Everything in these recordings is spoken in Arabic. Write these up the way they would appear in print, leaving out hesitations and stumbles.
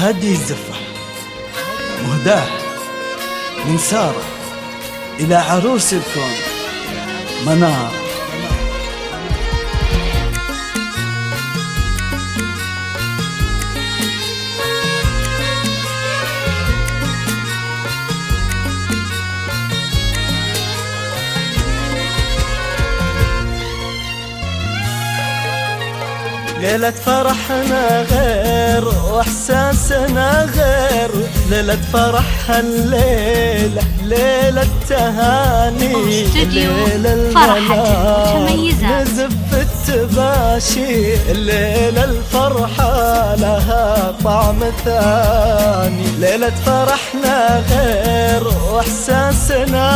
هذه الزفة مهداة من سارة إلى عروس الكون منار. ليلة فرحنا غير واحساسنا غير، ليلة فرحها الليلة ليلة تهاني، ليلة المنار نزف التباشي، الليلة الفرحة لها طعم ثاني. ليلة فرحنا غير واحساسنا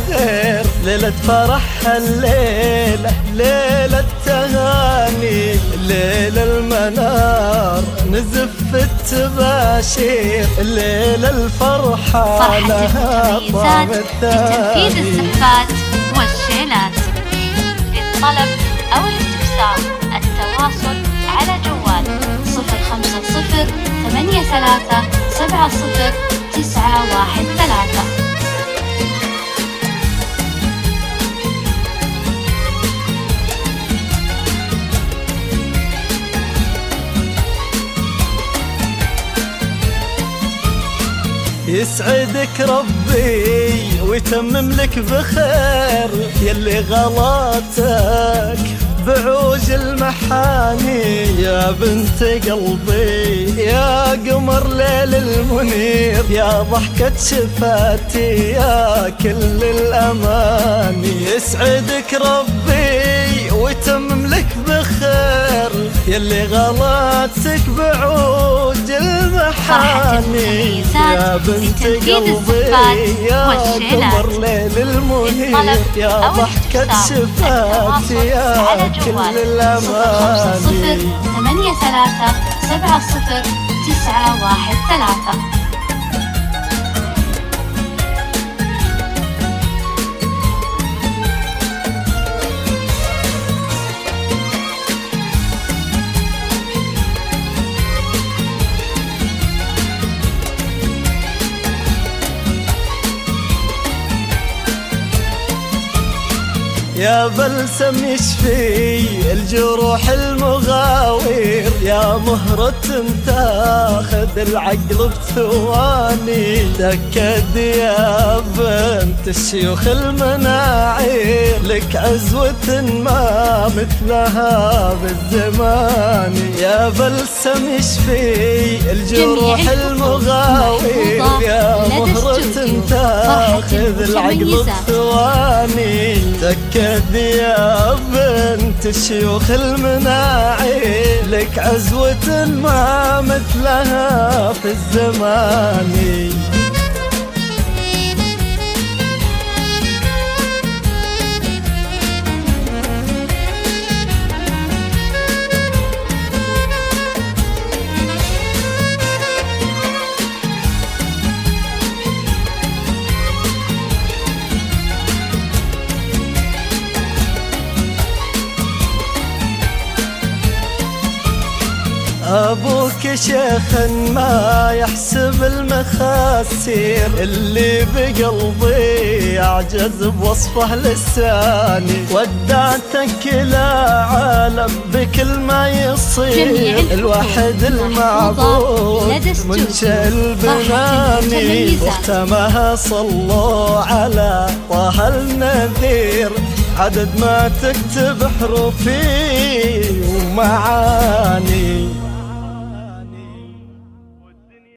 غير، ليلة فرحها الليلة ليلة تهاني، ليلة المنار نزف التباشير، الليلة الفرحة لها طعم الثاني. لتنفيذ الزفات والشيلات. للطلب أو الاستفسار التواصل على جوال 05083700913. يسعدك ربي ويتمم لك بخير، يلي غلطك بعوج المحاني، يا بنت قلبي يا قمر ليل المنير، يا ضحكة شفاتي يا كل الأماني. يسعدك ربي ويتمم لك بخير، يلي غلطك بعوج المحاني، يا بنت قلبي يا قمر ليل المنير، يا ضحكة شفاتي يا كل الأماني. 05083700913. يا بلسم يشفي الجروح المغاوير، يا مهرة تاخذ العقل بثواني، تأكد يا بنت الشيوخ المناعير، لك عزوة ما مثلها بالزمان. يا بلسم يشفي الجروح المغاوير، يا مهرة تاخذ العقل بثواني، تأكد يا بنت الشيوخ المناعي، لك عزوة ما مثلها في الزمان. أبوك شيخ ما يحسب المخاسير، اللي بقلبي يعجز بوصفه لساني، ودعتك إلى عالم بكل ما يصير، الواحد المعبود منشأ البناني، واختمها صلوا على طه النذير، عدد ما تكتب حروفي ومعاني.